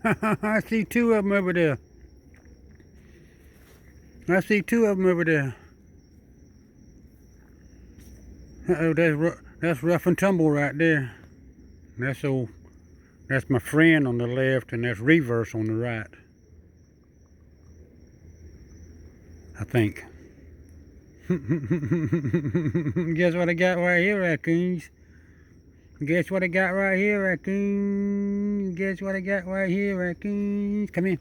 I see two of them over there. I see two of them over there. Uh-oh, that's rough and tumble right there. That's old. That's my friend on the left, and that's Reverse on the right. I think. Guess what I got right here, Raccoons? Guess what I got right here, Raccoons? Guess what I got right here, Raccoons? Come here.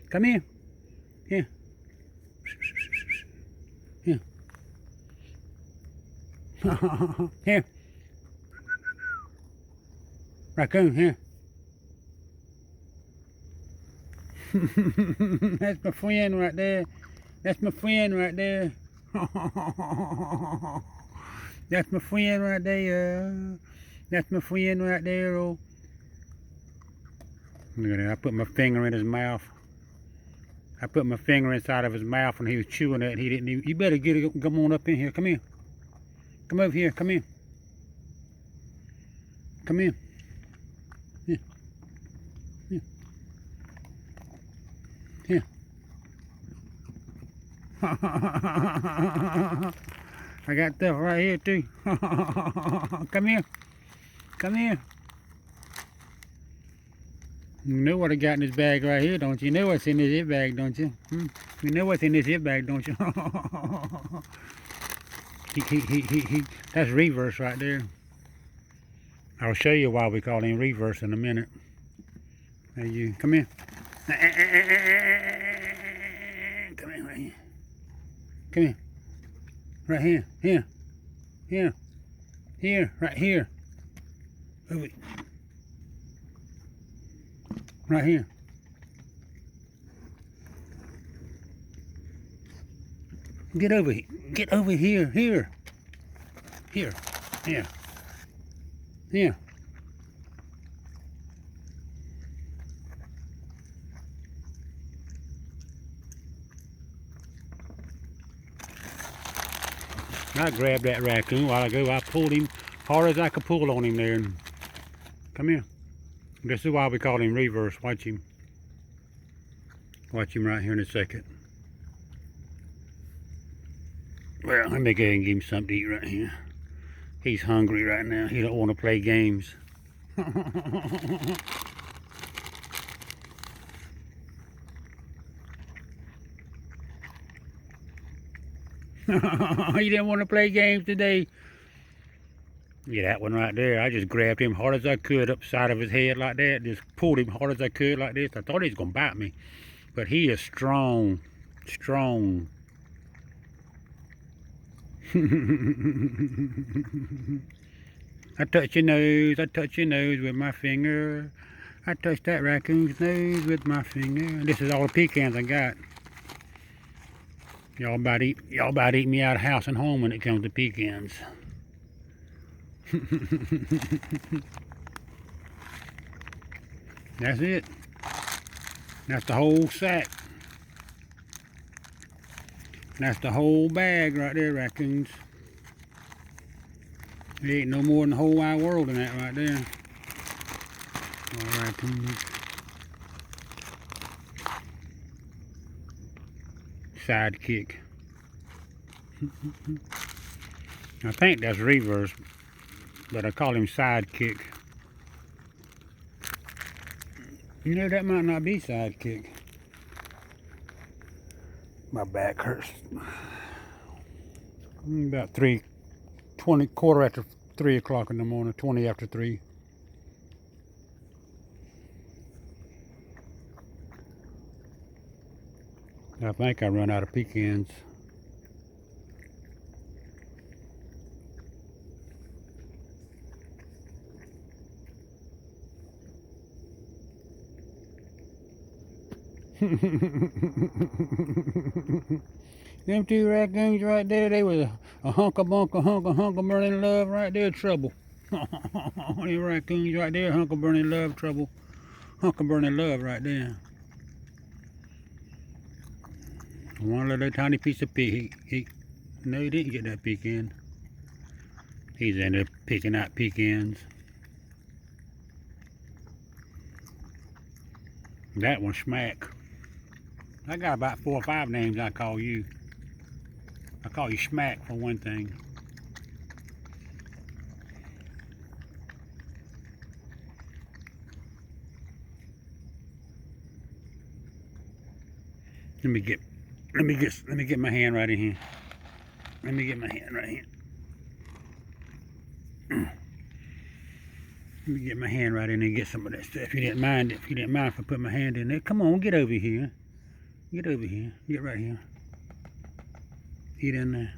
Come here. Here. Here. Here. Raccoon, here. That's my friend right there. That's my friend right there. That's my friend right there. That's my friend right there. Oh. Look at that. I put my finger in his mouth. I put my finger inside of his mouth when he was chewing it. He didn't even, you better get it. Come on up in here. Come here. Come over here. Come here. Come here. Here. Here. Here. I got stuff right here too. Come here. Come here. You know what I got in this bag right here, don't you? You know what's in this hip bag, don't you? You know what's in this hip bag, don't you? That's Reverse right there. I'll show you why we call him Reverse in a minute. There you come here. Come here right here. Come here. Right here. Here. Here. Here. Right here. Over. Right here. Get over here. Get over here. Here. Here. Here. Here. I grabbed that raccoon a while ago. I pulled him hard as I could pull on him there. Come here. This is why we call him Reverse. Watch him. Watch him right here in a second. Well, let me go ahead and give him something to eat right here. He's hungry right now. He don't want to play games. He didn't want to play games today. Yeah, that one right there. I just grabbed him hard as I could up the side of his head like that. Just pulled him hard as I could like this. I thought he was going to bite me. But he is strong. Strong. I touch your nose. I touch your nose with my finger. I touch that raccoon's nose with my finger. This is all the pecans I got. Y'all about to eat me out of house and home when it comes to pecans. That's it. That's the whole sack. That's the whole bag right there, Raccoons. There ain't no more in the whole wide world than that right there. All Raccoons. Sidekick. I think that's Reverse, but I call him Sidekick. You know, that might not be Sidekick. My back hurts. About 3:20, quarter after 3 o'clock in the morning, 20 after 3. I think I run out of pecans. Them two raccoons right there, they was a hunk of burning love right there, trouble. Them raccoons right there, hunk of burning love, trouble. Hunk of burning love right there. One little tiny piece of pig. No, he didn't get that pecan. He's in there picking out pecans. That one Smack. I got about 4 or 5 names I call you. I call you Smack for one thing. Let me get my hand right in here. Let me get my hand right here. Let me get my hand right in there and get some of that stuff. If you didn't mind if I put my hand in there. Come on, get over here. Get over here. Get right here. Get in there.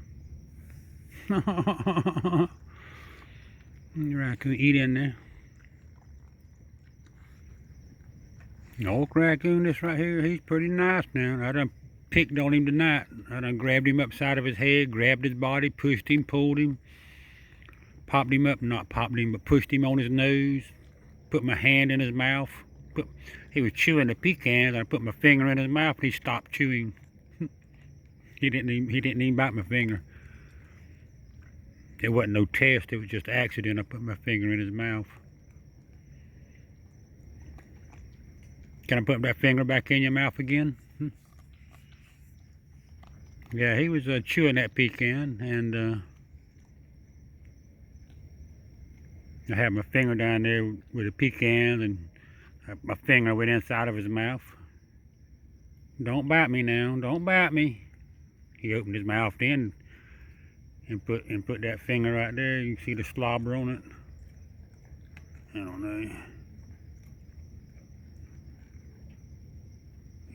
Raccoon, eat in there. Old Raccoon, this right here, he's pretty nice now. I done picked on him tonight. I done grabbed him upside of his head, grabbed his body, pushed him, pulled him, popped him up, not popped him, but pushed him on his nose, put my hand in his mouth. He was chewing the pecans. I put my finger in his mouth, and he stopped chewing. He didn't even bite my finger. It wasn't no test, it was just accident. I put my finger in his mouth. Can I put that finger back in your mouth again? Yeah, he was chewing that pecan, and I had my finger down there with the pecans, and my finger went inside of his mouth. Don't bite me now, don't bite me. He opened his mouth then and put that finger right there. You can see the slobber on it. I don't know.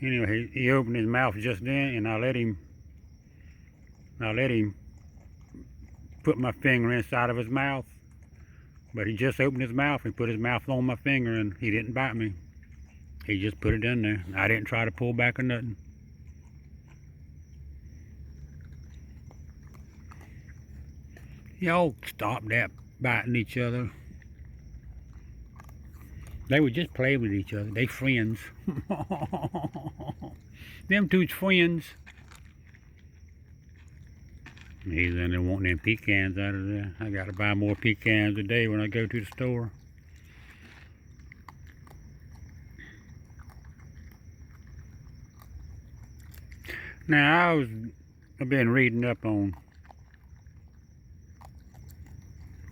Anyway, he opened his mouth just then, and I let him put my finger inside of his mouth. But he just opened his mouth and put his mouth on my finger, and he didn't bite me. He just put it in there. I didn't try to pull back or nothing. Y'all stop that biting each other. They would just play with each other. They friends. Them two's friends. He's in there wanting them pecans out of there. I gotta buy more pecans a day when I go to the store. Now I've been reading up on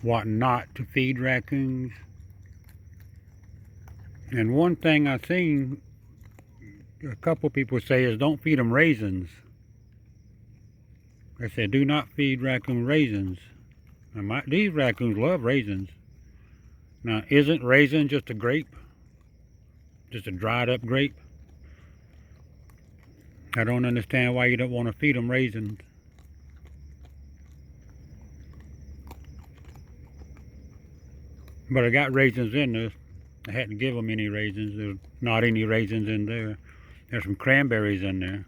what not to feed raccoons. And one thing I've seen a couple people say is don't feed them raisins. They said do not feed raccoon raisins. Now these raccoons love raisins. Now isn't raisin just a grape? Just a dried up grape? I don't understand why you don't want to feed them raisins. But I got raisins in this. I hadn't give them any raisins. There's not any raisins in there. There's some cranberries in there.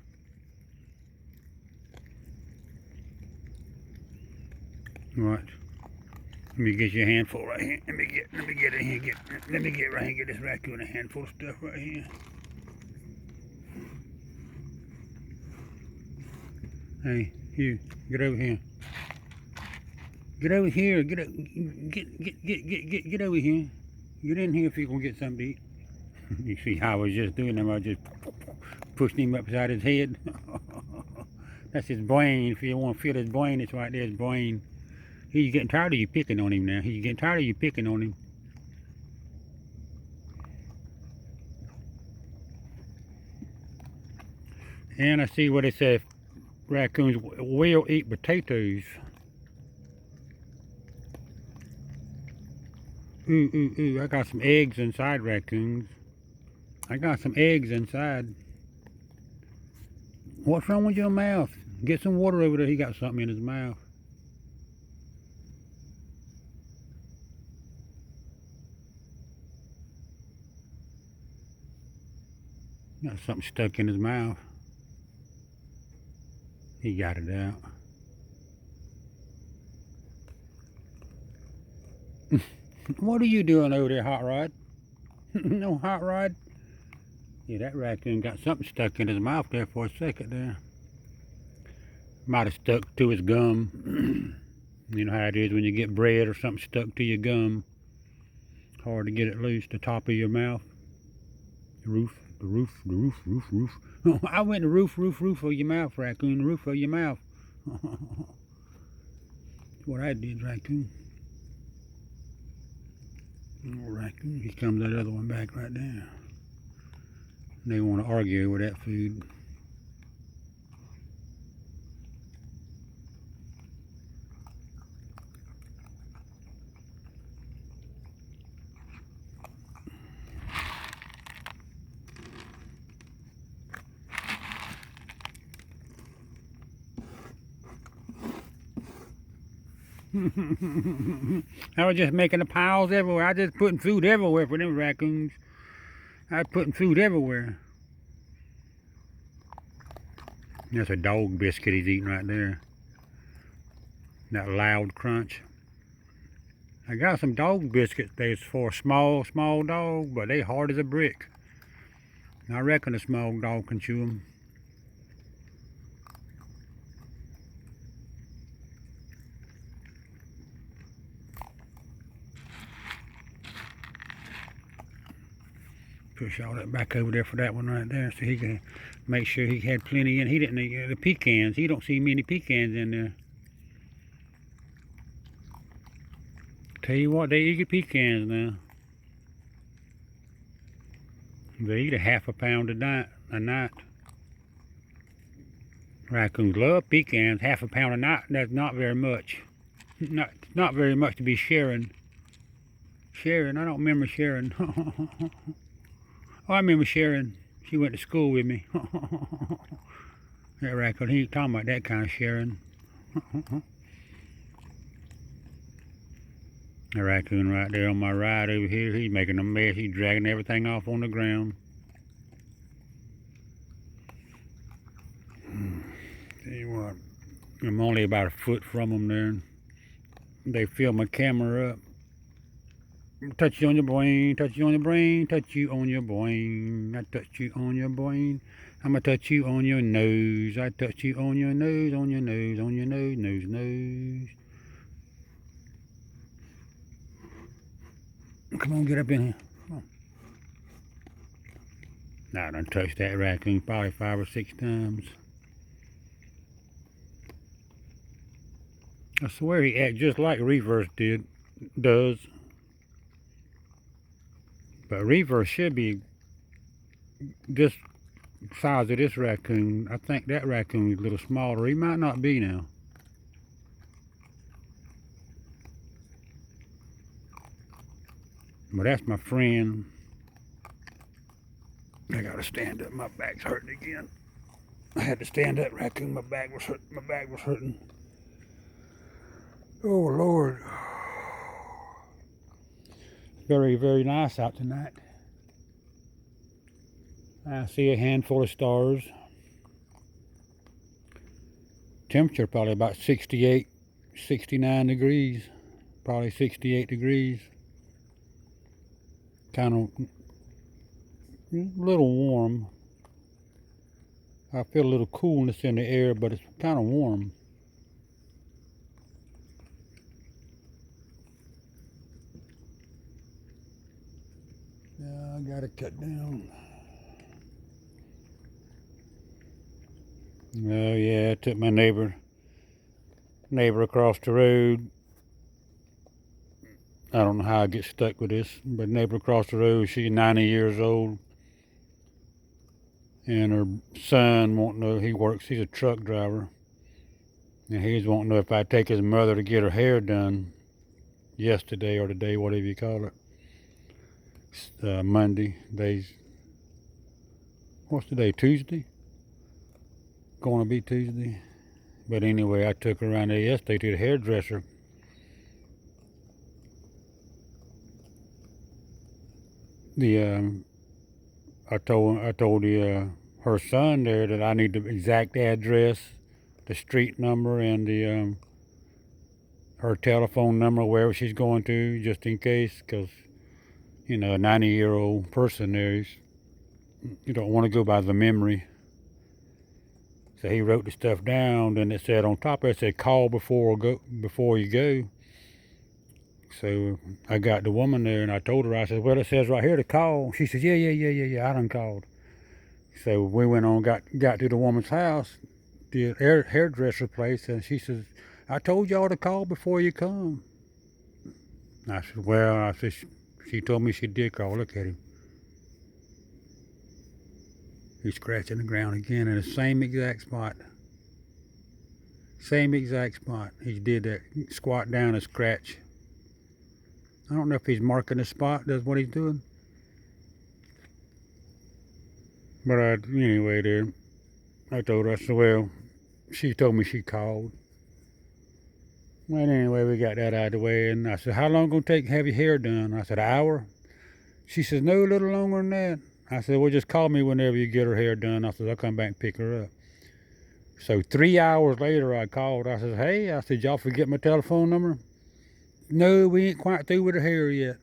What? Let me get you a handful right here. Let me get in here. Let me get right here. Get this raccoon a handful of stuff right here. Hey, you get over here. Get over here. Get over here. Get in here if you're gonna get something to eat. You see how I was just doing them? I was just pushing him upside his head. That's his brain. If you want to feel his brain, it's right there, his brain. He's getting tired of you picking on him now. He's getting tired of you picking on him. And I see what it says. Raccoons will eat potatoes. Ooh, I got some eggs inside raccoons. I got some eggs inside. What's wrong with your mouth? Get some water over there. He got something in his mouth. Got something stuck in his mouth. He got it out. What are you doing over there, Hot Rod? No, Hot Rod? Yeah, that raccoon got something stuck in his mouth there for a second there. Might have stuck to his gum. You know how it is when you get bread or something stuck to your gum. Hard to get it loose, the top of your mouth. The roof, the roof, the roof, roof, roof. I went the roof, roof, roof of your mouth, Raccoon. The roof of your mouth. That's what I did, Raccoon. Oh, Raccoon. Here comes that other one back right there. They want to argue with that food. I was just making the piles everywhere. I just putting food everywhere for them raccoons. I was putting food everywhere. That's a dog biscuit he's eating right there. That loud crunch. I got some dog biscuits. They's for a small dog, but they hard as a brick. I reckon a small dog can chew them. Push all that back over there for that one right there, so he can make sure he had plenty in. He didn't eat the pecans. He don't see many pecans in there. Tell you what, they eat pecans now. They eat a half a pound a night. Raccoons love pecans. Half a pound a night. That's not very much. Not very much to be sharing. Sharon, I don't remember Sharon. Oh, I remember Sharon. She went to school with me. That raccoon, he ain't talking about that kind of Sharon. The raccoon right there on my right over here, he's making a mess. He's dragging everything off on the ground. Tell you what, I'm only about a foot from them there. They fill my camera up. Touch you on your brain, touch you on your brain, touch you on your brain. I touch you on your brain. I'ma touch you on your nose. I touch you on your nose, on your nose, on your nose, nose, nose. Come on, get up in here. Come on. Now I done touched that raccoon probably 5 or 6 times. I swear he acts just like Reverse does. But Reverse should be this size of this raccoon. I think that raccoon is a little smaller. He might not be now. But that's my friend. I gotta stand up. My back's hurting again. I had to stand up, Raccoon. My back was hurting. My back was hurting. Oh Lord. Very, very nice out tonight. I see a handful of stars. Temperature probably about 68, 69 degrees. Probably 68 degrees. Kind of a little warm. I feel a little coolness in the air, but it's kind of warm. I gotta cut down. Oh yeah, I took my neighbor across the road. I don't know how I get stuck with this, but neighbor across the road, she's 90 years old. And her son won't know, he's a truck driver. And he's wanting to know if I take his mother to get her hair done yesterday or today, whatever you call it. Monday. What's today? Tuesday? Going to be Tuesday. But anyway, I took her around there yesterday to the hairdresser. I told her son there that I need the exact address, the street number, and her telephone number, wherever she's going to, just in case, because you know, a 90-year-old person there, you don't want to go by the memory. So he wrote the stuff down, and it said on top of it, it said call before you go. So I got the woman there and I told her, I said, well, it says right here to call. She says, yeah, I done called. So we went on, got to the woman's house, the hairdresser place, and she says, I told y'all to call before you come. I said, well, she told me she did call. Look at him. He's scratching the ground again in the same exact spot. Same exact spot. He did that, squat down and scratch. I don't know if he's marking the spot, that's what he's doing. But anyway there, I told her, I said, well, she told me she called. Well, anyway, we got that out of the way, and I said, how long gonna take to have your hair done? I said, an hour? She says, no, a little longer than that. I said, well, just call me whenever you get her hair done. I said, I'll come back and pick her up. So 3 hours later, I called. I said, hey, I said, y'all forget my telephone number? No, we ain't quite through with her hair yet.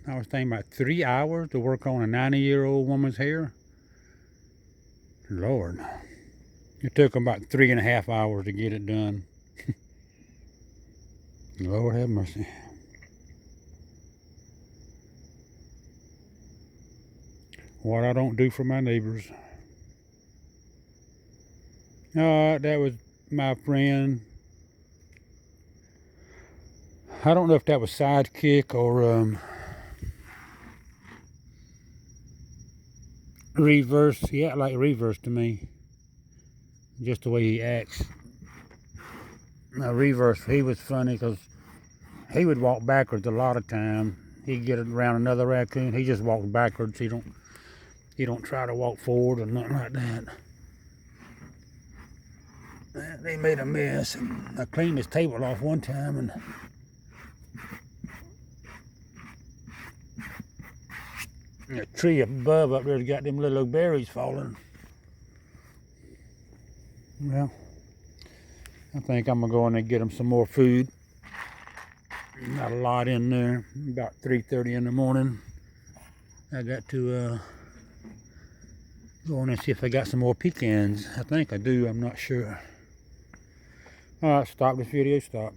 I was thinking about 3 hours to work on a 90-year-old woman's hair. Lord. It took them about 3.5 hours to get it done. Lord have mercy. What I don't do for my neighbors. That was my friend. I don't know if that was Sidekick or Reverse. He acted like Reverse to me. Just the way he acts. Now Reverse, he was funny because he would walk backwards a lot of time. He'd get around another raccoon. He just walked backwards. He don't try to walk forward or nothing like that. They made a mess. And I cleaned his table off one time and the tree above up there's got them little berries falling. Well, I think I'm gonna go in there and get them some more food. Got a lot in there. About 3:30 in the morning. I got to go in and see if I got some more pecans. I think I do. I'm not sure. All right, stop this video. Stop.